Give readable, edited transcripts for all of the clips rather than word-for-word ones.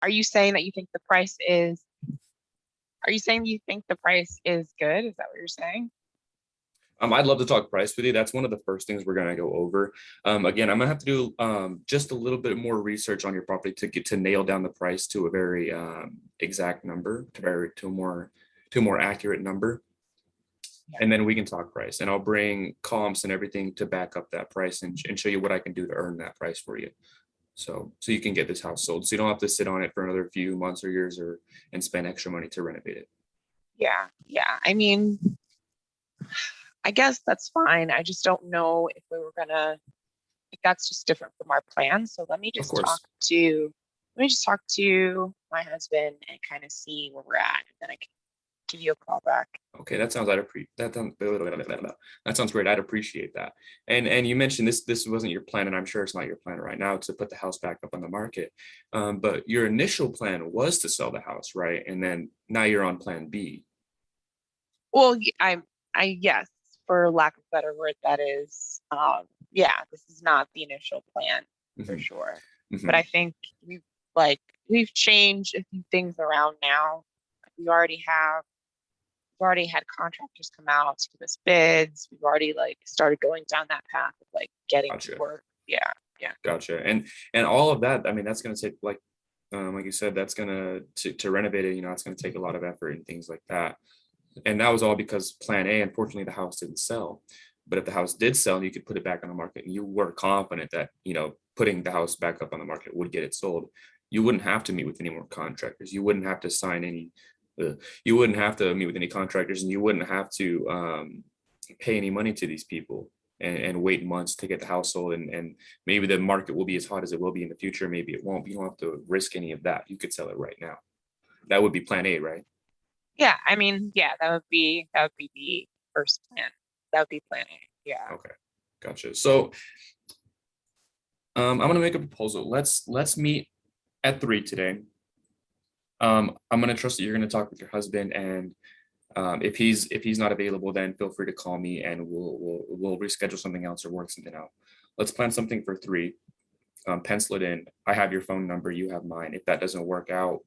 Are you saying that you think the price is, are you saying you think the price is good? Is that what you're saying? I'd love to talk price with you. That's one of the first things we're going to go over. Again, I'm going to have to do just a little bit more research on your property to get to nail down the price to a very exact number, to a more accurate number, Yeah. and then we can talk price. And I'll bring comps and everything to back up that price and show you what I can do to earn that price for you. So you can get this house sold. So you don't have to sit on it for another few months or years or and spend extra money to renovate it. Yeah. Yeah. I mean, I guess that's fine. I just don't know if we were gonna, like, that's just different from our plans. So Of course. let me just talk to my husband and kind of see where we're at, and then I can give you a call back. Okay, that sounds great. I'd appreciate that. And you mentioned this wasn't your plan, and I'm sure it's not your plan right now to put the house back up on the market. But your initial plan was to sell the house, right? And then now you're on plan B. Well, yes, for lack of a better word, that is, yeah, this is not the initial plan for Hmm. sure. But Hmm. I think like, we've changed a few things around now. We already have, we've already had contractors come out to give us bids. We've already like started going down that path of like getting to Gotcha. work. Yeah, yeah, Gotcha. And all of that, I mean, that's gonna take like you said, that's to renovate it, it's gonna take a lot of effort and things like that. And that was all because plan A, unfortunately, the house didn't sell. But if the house did sell and you could put it back on the market and you were confident that, putting the house back up on the market would get it sold, you wouldn't have to meet with any more contractors. You wouldn't have to sign any, you wouldn't have to meet with any contractors and you wouldn't have to pay any money to these people and wait months to get the house sold. And maybe the market will be as hot as it will be in the future. Maybe it won't. You don't have to risk any of that. You could sell it right now. That would be plan A, right? yeah. I mean, yeah, that would be the first plan. That would be plan A. Yeah. Okay. Gotcha. So I'm gonna make a proposal. Let's meet at 3 today. I'm gonna trust that you're gonna talk with your husband, and if he's not available, then feel free to call me, and we'll reschedule something else or work something out. Let's plan something for 3. Pencil it in. I have your phone number. You have mine. If that doesn't work out,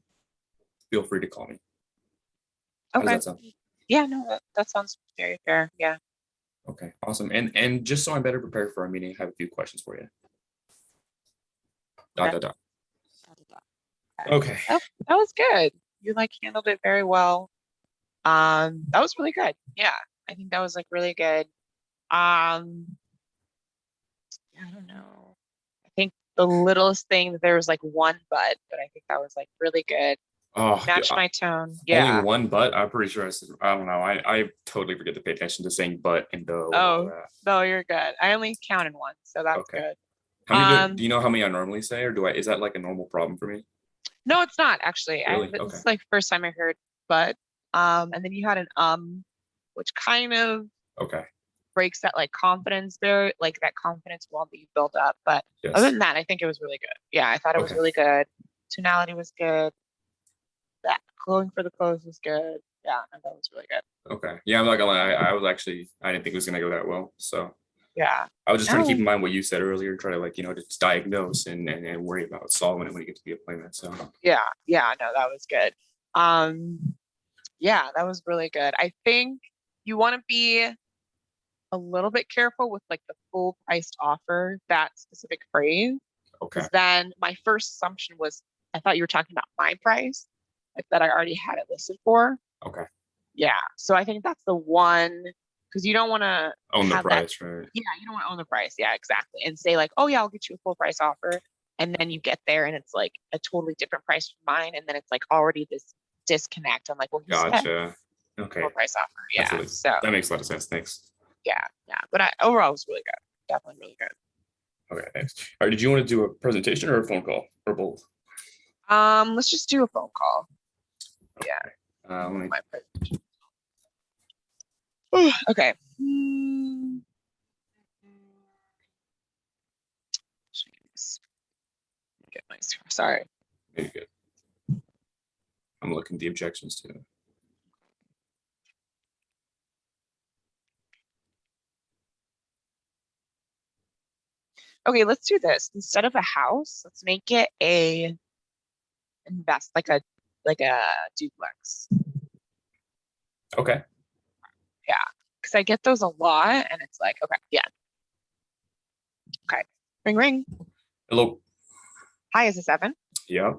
feel free to call me. How does Okay. that sound? Yeah, no, that sounds very fair. Yeah. Okay, awesome. And just so I'm better prepared for our meeting, I have a few questions for you. Dot Okay. dot dot. Okay. Okay. That was good. You like handled it very well. That was really good. Yeah. I think that was like really good. Um, I don't know. I think the littlest thing that there was like one but I think that was like really good. Oh, Matched my tone. only Yeah. one but. I'm pretty sure I said, I don't know. I totally forget to pay attention to saying but and though and all Oh, that. no, you're good. I only counted one, so that's Okay. good. How many do Um, you know how many I normally say, or is that like a normal problem for me? no, it's not actually. Really? This Okay. is like the first time I heard but. And then you had an which kind of Okay. breaks that like confidence there, like that confidence wall that you built up. But other Yes. than that, I think it was really good. Yeah, I thought it was Okay. really good. Tonality was good. That going for the close was good. Yeah, I thought it was really good. Okay. Yeah, I'm not gonna lie. I didn't think it was gonna go that well. So Yeah. I was just trying to keep in No. mind what you said earlier, try to like, just diagnose and worry about solving it when you get to the appointment. So Yeah. Yeah. No, that was good. Um, yeah, that was really good. I think you want to be a little bit careful with like the full priced offer, that specific phrase, okay. because then my first assumption was I thought you were talking about my price, like that I already had it listed for. Okay. Yeah. So I think that's the one because you don't want to Own the have that. price, right? Yeah, you don't want to own the price. Yeah, exactly. And say like, oh yeah, I'll get you a full price offer. And then you get there and it's like a totally different price from mine. And then it's like already this disconnect. I'm like, well, he said Gotcha. full Okay. price offer. That's Yeah. really So that makes a lot of sense. Thanks. yeah, yeah. But overall it was really good. Definitely really good. Okay, thanks. All right, did you want to do a presentation or a phone call or both? Let's just do a phone call. Yeah. Let me. My presentation. Okay. Get my sorry. Very good. I'm looking at the objections too. Okay, let's do this. Instead of a house, let's make it a invest like a duplex. Okay. Yeah, because I get those a lot, and it's like, okay, yeah, okay. Ring ring. Hello. Hi, is this Evan? Yeah.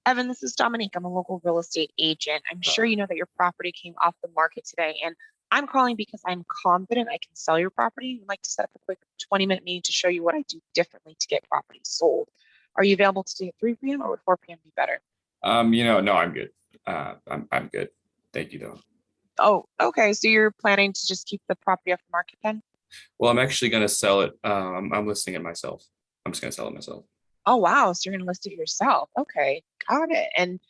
Evan, this is Dominique. I'm a local real estate agent. I'm sure you know that your property came off the market today, and I'm calling because I'm confident I can sell your property. I'd like to set up a quick 20-minute meeting to show you what I do differently to get properties sold. Are you available today at 3 p.m. or would 4 p.m. be better? No, I'm good. I'm good. Thank you though. Oh, okay. So you're planning to just keep the property off the market then? Well, I'm actually gonna sell it. I'm listing it myself. I'm just gonna sell it myself. Oh, wow. So you're going to list it yourself. Okay, got it. And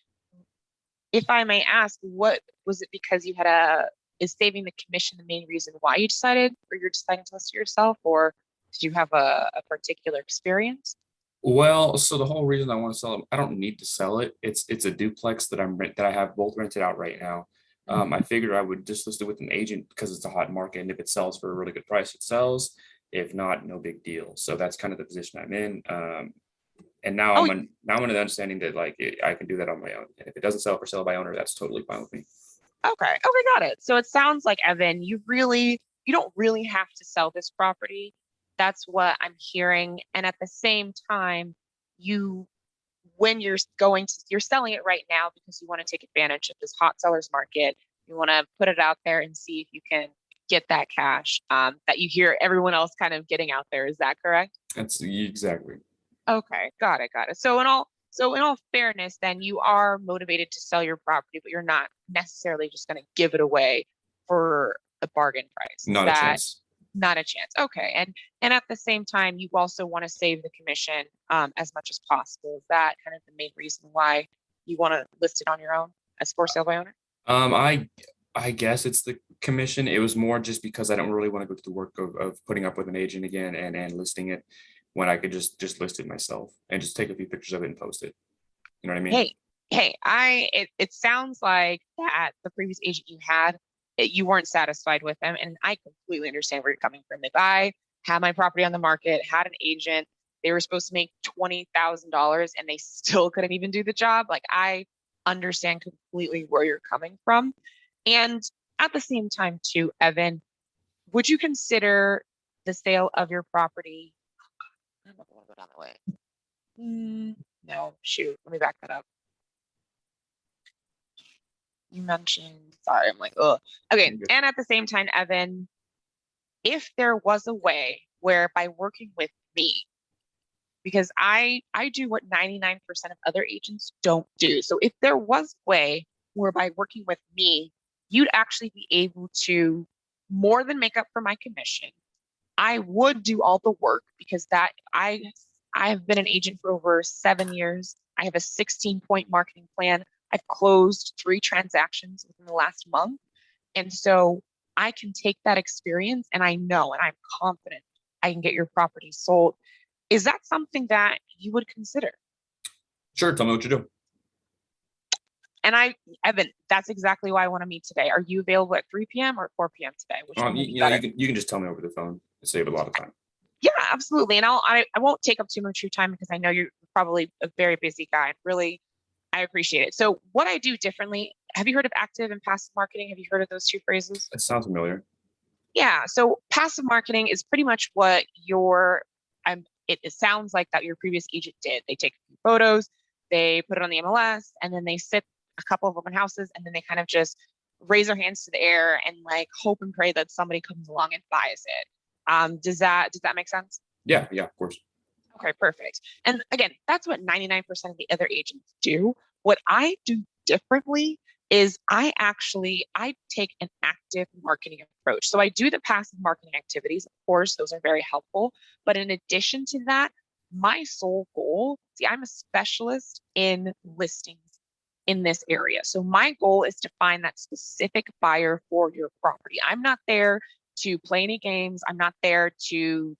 if I may ask, what was it because you had is saving the commission the main reason why you decided, or you're deciding to list it yourself, or did you have a particular experience? Well, so the whole reason I want to sell it, I don't need to sell it. It's a duplex that that I have both rented out right now. I figured I would just list it with an agent because it's a hot market, and if it sells for a really good price, it sells. If not, no big deal. So that's kind of the position I'm in. And now Oh, now I'm under the understanding that I can do that on my own. And if it doesn't sell for sale by owner, that's totally fine with me. okay. Okay, got it. So it sounds like, Evan, you don't really have to sell this property. That's what I'm hearing. And at the same time, you when you're selling it right now because you want to take advantage of this hot sellers market. You want to put it out there and see if you can get that cash that you hear everyone else kind of getting out there. Is that correct? That's exactly. Okay, got it, got it. So in all fairness, then you are motivated to sell your property, but you're not necessarily just going to give it away for a bargain price. Is Not a that chance. not a chance? Okay, and at the same time, you also want to save the commission as much as possible. Is that kind of the main reason why you want to list it on your own as for sale by owner? Um, I I guess it's the commission. It was more just because I don't really want to go through the work of putting up with an agent again and listing it when I could just list it myself and just take a few pictures of it and post it. You know what I mean? Hey, hey, it sounds like that the previous agent you had, you weren't satisfied with them, and I completely understand where you're coming from. If I had my property on the market, had an agent, they were supposed to make $20,000 and they still couldn't even do the job, like I understand completely where you're coming from. And at the same time, too, Evan, would you consider the sale of your property? I'm not gonna go down that way. No, shoot, let me back that up. You mentioned, sorry, I'm like, oh, okay. And at the same time, Evan, if there was a way where by working with me, because I do what 99% of other agents don't do. So if there was a way where by working with me, you'd actually be able to more than make up for my commission. I would do all the work because I have been an agent for over 7 years. I have a 16-point marketing plan. I've closed 3 transactions within the last month. And so I can take that experience and I know and I'm confident I can get your property sold. Is that something that you would consider? Sure, tell me what you do. And Evan, that's exactly why I want to meet today. Are you available at 3 p.m. or 4 p.m. today? Which one would be You know, better? you can just tell me over the phone. Save a lot of time. Yeah, absolutely. And I won't take up too much of your time because I know you're probably a very busy guy. Really, I appreciate it. So what I do differently, have you heard of active and passive marketing? Have you heard of those two phrases? It sounds familiar. Yeah. So passive marketing is pretty much what it sounds like that your previous agent did. They take a few photos, they put it on the MLS, and then they sit a couple of open houses, and then they kind of just raise their hands to the air and like hope and pray that somebody comes along and buys it. Does that make sense? Yeah, of course. Okay, perfect. And again, that's what 99% of the other agents do. What I do differently is I take an active marketing approach. So I do the passive marketing activities. Of course, those are very helpful. But in addition to that, my sole goal, see, I'm a specialist in listings in this area. So my goal is to find that specific buyer for your property. I'm not there to play any games. I'm not there to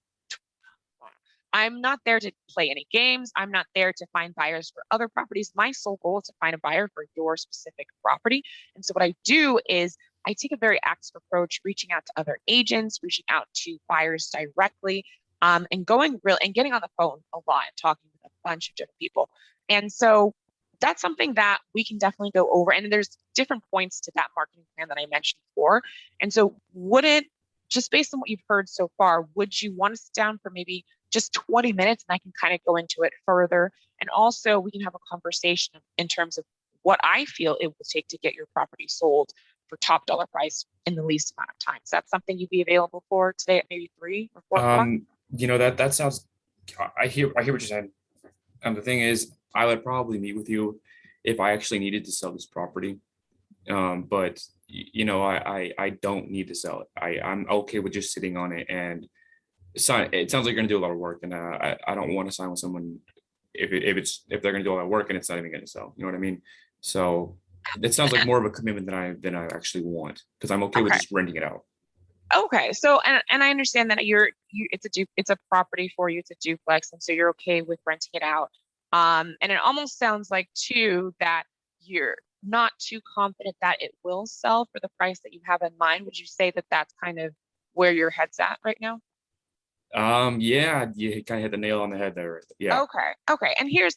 play any games. I'm not there to find buyers for other properties. My sole goal is to find a buyer for your specific property. And so what I do is I take a very active approach, reaching out to other agents, reaching out to buyers directly, and going real and getting on the phone a lot and talking with a bunch of different people. And so that's something that we can definitely go over. And there's different points to that marketing plan that I mentioned before. And so would it, just based on what you've heard so far, would you want to sit down for maybe just 20 minutes and I can kind of go into it further? And also we can have a conversation in terms of what I feel it will take to get your property sold for top dollar price in the least amount of time. Is that something you'd be available for today at maybe 3 or 4 o'clock? That sounds. I hear what you're saying. The thing is, I would probably meet with you if I actually needed to sell this property. But I don't need to sell it. I'm okay with just sitting on it and sign. It sounds like you're gonna do a lot of work, and I don't want to sign with someone if they're gonna do all that work and it's not even gonna sell. You know what I mean? So it sounds like more of a commitment than I actually want, because I'm okay with Okay. just renting it out. Okay. So, and I understand that it's a property for you, it's a duplex, and so you're okay with renting it out. And it almost sounds like too that you're not too confident that it will sell for the price that you have in mind. Would you say that that's kind of where your head's at right now? Yeah, you kind of hit the nail on the head there. Yeah. Okay. Okay. And here's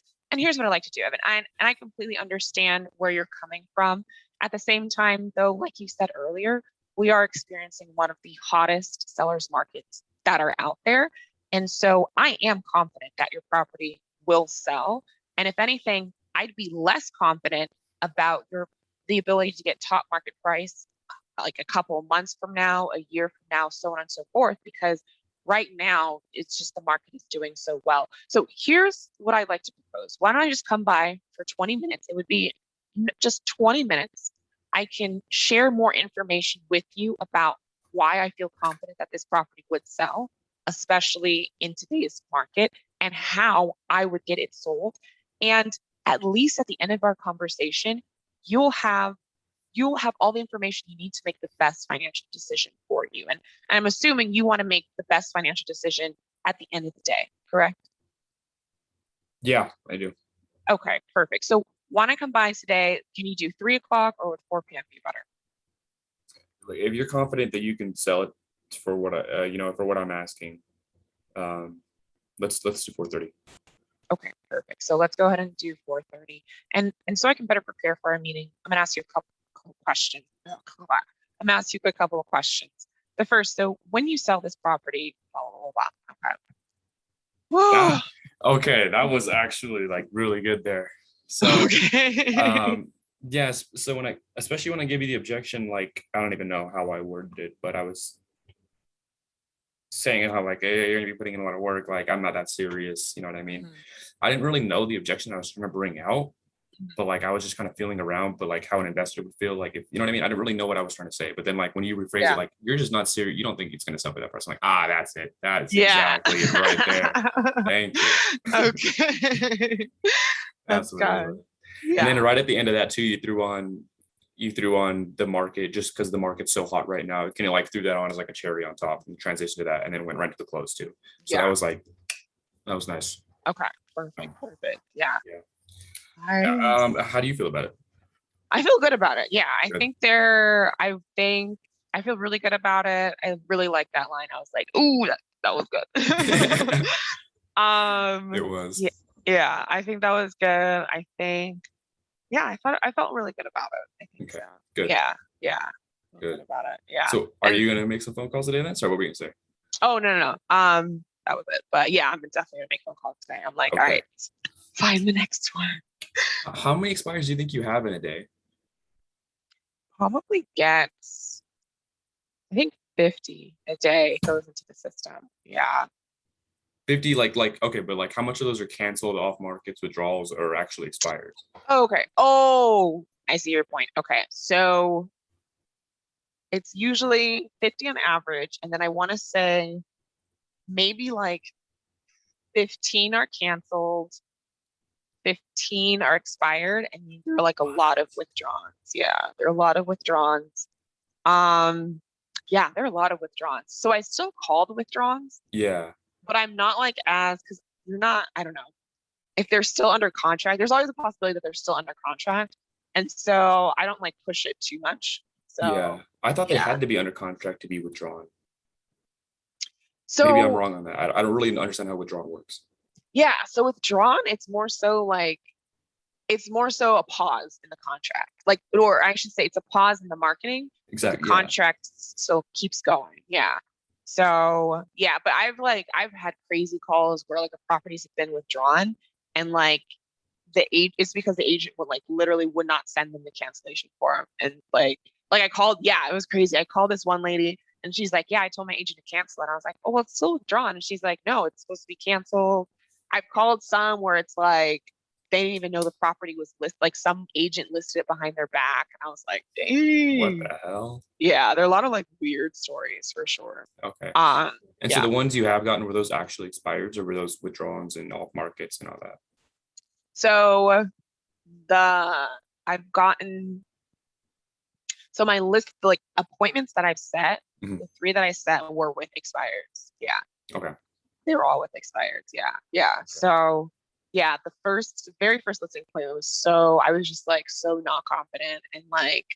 what I like to do, Evan. And I completely understand where you're coming from. At the same time, though, like you said earlier, we are experiencing one of the hottest sellers markets that are out there. And so I am confident that your property will sell. And if anything, I'd be less confident about the ability to get top market price like a couple of months from now, a year from now, so on and so forth, because right now it's just the market is doing so well. So here's what I'd like to propose. Why don't I just come by for 20 minutes? It would be just 20 minutes. I can share more information with you about why I feel confident that this property would sell, especially in today's market, and how I would get it sold. And at least at the end of our conversation, you'll have you'll have all the information you need to make the best financial decision for you. And I'm assuming you want to make the best financial decision at the end of the day, correct? Yeah, I do. Okay, perfect. So want to come by today? Can you do 3 o'clock or would 4 p.m. be better? Like, if you're confident that you can sell it for what for what I'm asking, um, let's do 4:30. Okay, perfect. So let's go ahead and do 4:30. And so I can better prepare for our meeting, I'm gonna ask you a couple questions. Oh, come on. I'm gonna ask you a couple of questions. The first, so when you sell this property, blah, blah, blah, blah. Okay. Whoa. Ah, okay, that was actually like really good there. So, Okay. um, yes. So especially when I give you the objection, like I don't even know how I worded it, but I was saying how like, hey, you're gonna be putting in a lot of work. Like I'm not that serious. You know what I mean? Mhm. I didn't really know the objection I was trying to bring out, but like I was just kind of feeling around, but like how an investor would feel, like if you know what I mean. I didn't really know what I was trying to say, but then like when you rephrase it, Yeah. like you're just not serious. You don't think it's gonna sell for that price. I'm like, ah, that's it. That's Yeah. exactly it right there. Thank you. Okay. That's That's what it was. good. And then Yeah. right at the end of that too, you threw on the market, just because the market's so hot right now. It kind of like threw that on as like a cherry on top and transitioned to that, and then went right to the close too. So Yeah. that was nice. Okay. Perfect. Um, Perfect. Yeah. yeah. Nice. How do you feel about it? I feel good about it. Yeah. Good. I think I feel really good about it. I really like that line. I was like, ooh, that was good. It Yeah, was yeah, I think that was good. I think, yeah, I felt really good about it. I think okay. so. Good. Yeah, yeah. I feel good Good. about it. Yeah. So, are And you gonna make some phone calls today then? Sorry, what were you gonna say? oh no, no, no. That was it. But yeah, I'm definitely gonna make phone calls today. I'm like, all Okay. right, find the next one. How many expires do you think you have in a day? Probably gets, I think 50 a day goes into the system. Yeah. 50, okay, but like how much of those are canceled off markets, withdrawals, or actually expired? Okay. Oh, I see your point. Okay. So it's usually 50 on average. And then I want to say maybe like 15 are canceled, 15 are expired, and there are like a lot of withdrawals. Yeah, there are a lot of withdrawals. Um, yeah, there are a lot of withdrawals. So I still call the withdrawals, Yeah. but I'm not like as because you're not, I don't know. If they're still under contract, there's always a possibility that they're still under contract. And so I don't like push it too much. Yeah. So I thought they yeah. had to be under contract to be withdrawn. Maybe I'm So wrong on that. I don't really understand how withdrawal works. yeah, so withdrawn, it's more so like it's more so a pause in the contract. Like, or I should say it's a pause in the marketing, but the Exactly. Yeah. contract still keeps going. Yeah. So yeah, but I've had crazy calls where like the properties have been withdrawn and like it's because the agent would like literally would not send them the cancellation form. And like I called, yeah, it was crazy. I called this one lady and she's like, yeah, I told my agent to cancel it. I was like, oh, well, it's still withdrawn. And she's like, no, it's supposed to be canceled. I've called some where it's like they didn't even know the property was listed, like some agent listed it behind their back. And I was like, What dang. the hell? Yeah, there are a lot of like weird stories for sure. Okay. Um, And so yeah. the ones you have gotten, were those actually expired, or were those withdrawals and off markets and all that? So the I've gotten so my list, like appointments that I've set, Mhm. the three that I set were with expireds. Yeah, Okay. they were all with expireds. Yeah, yeah. So yeah, very first listing appointment was I was just like so not confident and like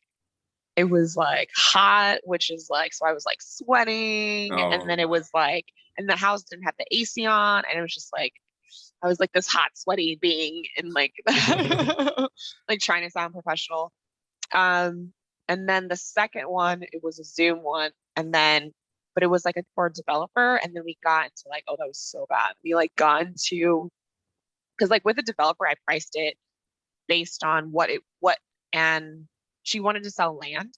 it was like hot, which is like so I was like sweating, and then it Oh, was like, and the house didn't have the AC on, and it was just like I was like this hot, sweaty being, and like like trying to sound professional. Um, and then the second one, it was a Zoom one, and then, but it was like a for a developer, and then we got into like, oh, that was so bad. We like got into because like with a developer, I priced it based on and she wanted to sell land,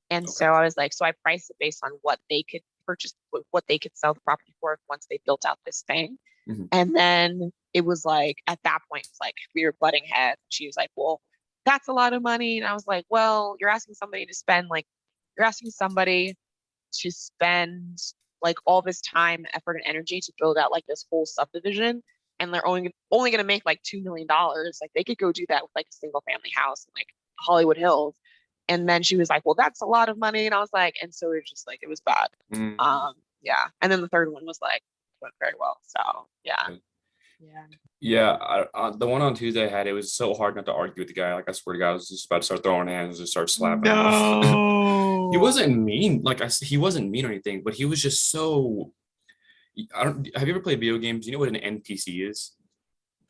and okay. so I was like, so I priced it based on what they could purchase, what they could sell the property for once they built out this thing. Mhm. And then it was like at that point, it's like we were butting heads. She was like, well, that's a lot of money. And I was like, well, you're asking somebody to spend like all this time, effort, and energy to build out like this whole subdivision. And they're only gonna make like $2 million. Like they could go do that with like a single family house in like Hollywood Hills. And then she was like, well, that's a lot of money. And I was like, and so it was just like it was bad. Mm, Yeah. And then the third one was like went very well. So yeah. okay. Yeah. Yeah, the one on Tuesday I had, it was so hard not to argue with the guy. Like, I swear to God, I was just about to start throwing hands, just start slapping him. He No. wasn't mean, like he wasn't mean or anything, but he was just so. I don't. Have you ever played video games? You know what an NPC is?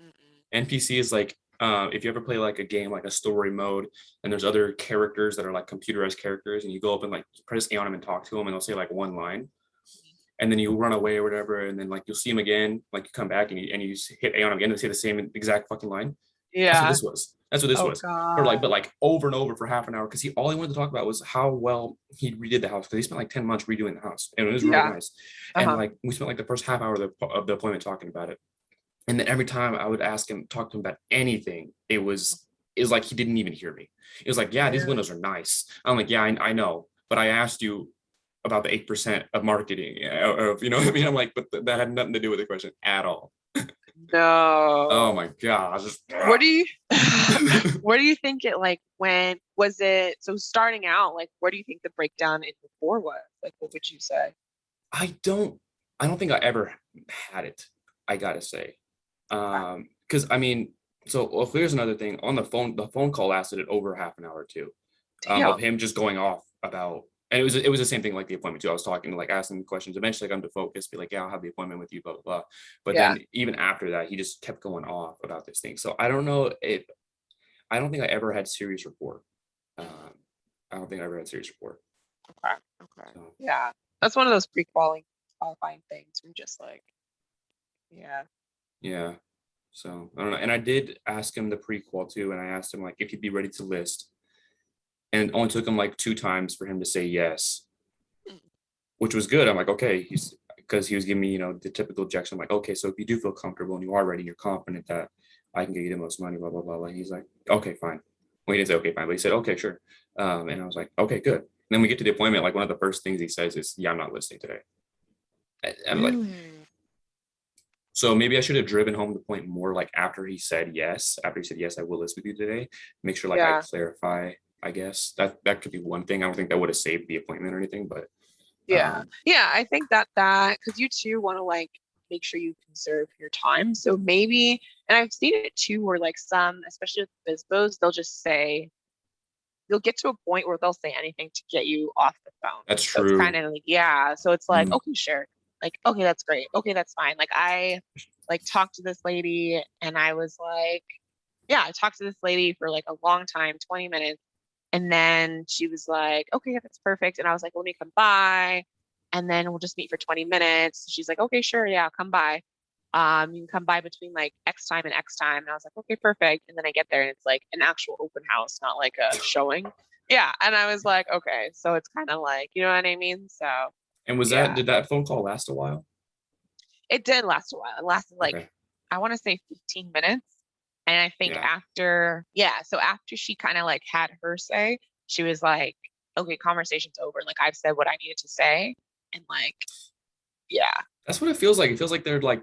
Mm-mm. NPC is like, if you ever play like a game, like a story mode, and there's other characters that are like computerized characters, and you go up and like press A on them and talk to them, and they'll say like one line, and then you run away or whatever, and then like you'll see them again, like you come back and you hit A on them again, they say the same exact fucking line. That's what Yeah. this was. That's what this Oh was. God. But like over and over for half an hour, because he all he wanted to talk about was how well he redid the house, because he spent like 10 months redoing the house, and it was really Yeah. nice. And Uh-huh. like we spent like the first half hour of the appointment talking about it, and then every time I would ask him, talk to him about anything, it was like he didn't even hear me. It was like, yeah, these Really? windows are nice. I'm like, yeah, I know, but I asked you about the 8% of marketing, of, you know what I mean? I'm like, but that had nothing to do with the question at all. Oh No. my god, I just What do you where do you think it like when was it so starting out, like where do you think the breakdown in before was? Like what would you say? I don't I don't think I ever had it, I gotta say. Okay. Because I mean, so well, here's another thing. On the phone call lasted over half an hour too, of Damn. him just going off about, and it was the same thing like the appointment too. I was talking, like asking him questions. Eventually I got him to focus, be like, yeah, I'll have the appointment with you, blah blah blah. But Yeah. then even after that, he just kept going off about this thing. So I don't know if I don't think I ever had serious rapport. Mhm. Um, I don't think I ever had serious rapport. Okay. Okay. So Yeah. That's one of those qualifying things. We're just like, yeah. yeah. So I don't know. And I did ask him the prequel too, and I asked him like if he'd be ready to list. And it only took him like 2 times for him to say yes, Mm. which was good. I'm like, okay, he's because he was giving me, the typical objection. I'm like, okay, so if you do feel comfortable and you are ready, you're confident that I can get you the most money, blah, blah, blah. And he's like, okay, fine. Well, he didn't say okay, fine, but he said, okay, sure. And I was like, okay, good. And then we get to the appointment. Like one of the first things he says is, yeah, I'm not listening today. I'm like, Really? so maybe I should have driven home the point more, like after he said yes, I will list with you today. Make sure like I Yeah. clarify, I guess. That could be one thing. I don't think that would have saved the appointment or anything, but Yeah. um Yeah. I think that because you too want to like make sure you conserve your time. So maybe, and I've seen it too, where like some, especially with BizBos, they'll just say, you'll get to a point where they'll say anything to get you off the phone. that's So it's kind true. of like, yeah. So it's like, Mm, okay, sure. Like, okay, that's great. Okay, that's fine. Like I like talked to this lady and I was like, yeah, I talked to this lady for like a long time, 20 minutes. And then she was like, okay, yeah, that's perfect. And I was like, let me come by and then we'll just meet for 20 minutes. She's like, okay, sure. Yeah, I'll come by. You can come by between like X time and X time. And I was like, okay, perfect. And then I get there and it's like an actual open house, not like a showing. Yeah. And I was like, okay, so it's kind of like, you know what I mean? So And was that, yeah, did that phone call last a while? it did last a while. It lasted like, Okay. I want to say 15 minutes. And I think Yeah. after, yeah, so after she kind of like had her say, she was like, okay, conversation's over. Like I've said what I needed to say. And like, yeah, That's what it feels like. It feels like they're like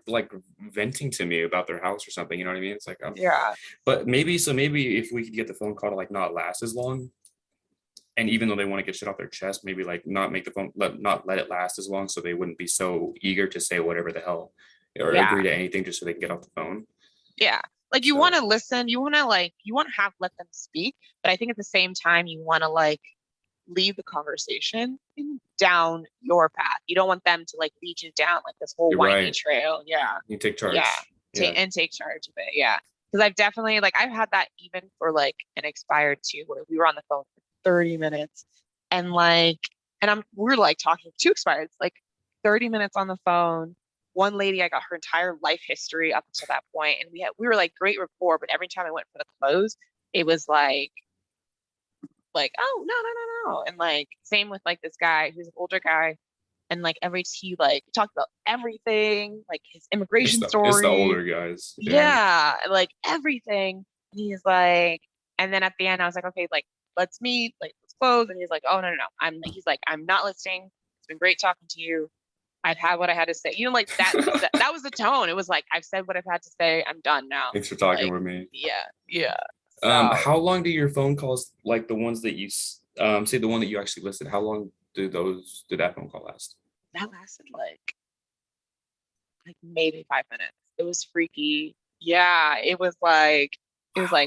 venting to me about their house or something. You know what I mean? It's like, yeah, but maybe so. Maybe if we could get the phone call to like not last as long, and even though they want to get shit off their chest, maybe like not make the phone not let it last as long, so they wouldn't be so eager to say whatever the hell or yeah, agree to anything just so they can get off the phone. yeah. Like you want So to listen, you want to like, you want to have let them speak. But I think at the same time, you want to like lead the conversation down your path. You don't want them to like lead you down like this whole you're windy right. trail. Yeah. You take Yeah. charge. Yeah. Take charge of it. Yeah. Because I've definitely like I've had that even for like an expired too, where we were on the phone for 30 minutes and like and we're like talking two expireds, like 30 minutes on the phone. One lady, I got her entire life history up to that point, and we were like great rapport, but every time I went for the close, it was like, oh no, no, no, no. And like same with like this guy who's an older guy and like every he like talked about everything, like his It's immigration the story. older guys. Yeah. Yeah, like everything. And he's like, and then at the end, I was like, okay, like let's meet, like let's close. And he's like, oh no, no, no. He's like, I'm not listening. It's been great talking to you. I've had what I had to say. You know, like that was the tone. It was like, I've said what I've had to say. I'm done now. Thanks for talking Like, with me. yeah, yeah. So How long do your phone calls, like the ones that you say the one that you actually listed, how long did that phone call last? that lasted like maybe 5 minutes. It was freaky. Yeah, it was like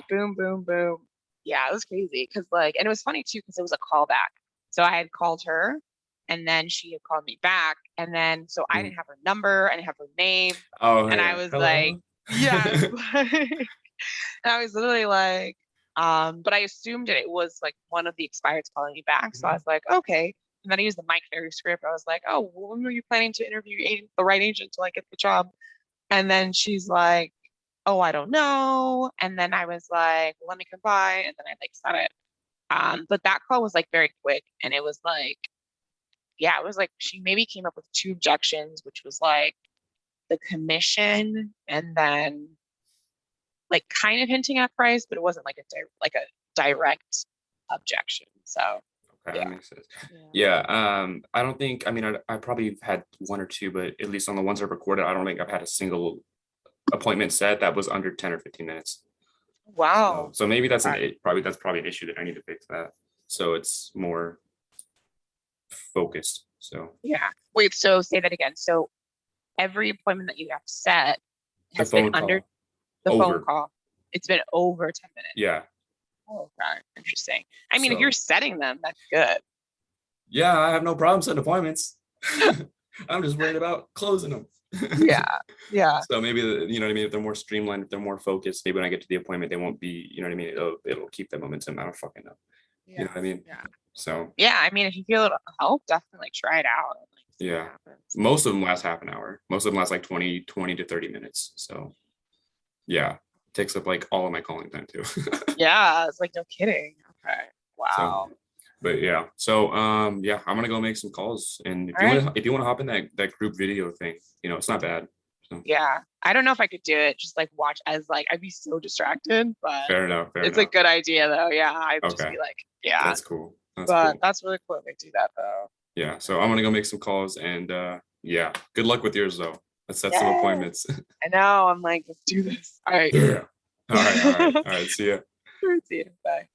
boom, boom, boom. Yeah, it was crazy because like, and it was funny too because it was a callback. So I had called her, and then she had called me back, and then so I Mm. didn't have her number, I didn't have her name, Oh and I yeah. was like, Hello. yes, and I was literally like, but I assumed that it was like one of the expireds calling me back, so I was like, okay. And then I used the Mike Ferry script. I was like, oh, well, when were you planning to interview the right agent till I get the job? And then she's like, oh, I don't know. And then I was like, well, let me come by. And then I like said it. But that call was like very quick. And it was like, yeah, it was like she maybe came up with two objections, which was like the commission and then like kind of hinting at price, but it wasn't like like a direct objection. So Okay, yeah. that makes sense. Yeah. Yeah. I don't think, I mean, I probably have had one or two, but at least on the ones I've recorded, I don't think I've had a single appointment set that was under 10 or 15 minutes. So, Wow. so maybe Okay. that's probably an issue that I need to fix that. So it's more focused. So Yeah. Wait, so say that again. So every appointment that you have set the has been phone under call the phone over. call. It's been over 10 minutes. Yeah. Oh, okay. Interesting. I mean, if you're So setting them, that's good. yeah, I have no problem setting appointments. I'm just worried about closing them. Yeah. Yeah. So maybe you know what I mean. If they're more streamlined, if they're more focused, maybe when I get to the appointment, they won't be. You know what I mean. It'll keep that momentum. I don't fucking know. You know Yeah. what I mean. Yeah. So Yeah. I mean, if you feel it'll help, definitely like try it out and like see what yeah, happens. most of them last half an hour. Most of them last like 20 to 30 minutes. So yeah, takes up like all of my calling time too. Yeah. It's like no kidding. Okay. So Wow. but yeah, so yeah, I'm gonna go make some calls, and All right. if you want to hop in that group video thing, you know, it's not bad. So Yeah. I don't know if I could do it. Just like watch as like I'd be so distracted, but fair enough, fair it's a enough. good idea though. Yeah. I'd just Okay, be like, yeah. that's cool. That's But cool. that's really cool if they do that though. Yeah, so I'm gonna go make some calls, and yeah, good luck with yours though. Let's set some Yeah. appointments. I know. I'm like, let's do this. All right. Yeah. All right, all right, all right. See ya. See you. Bye.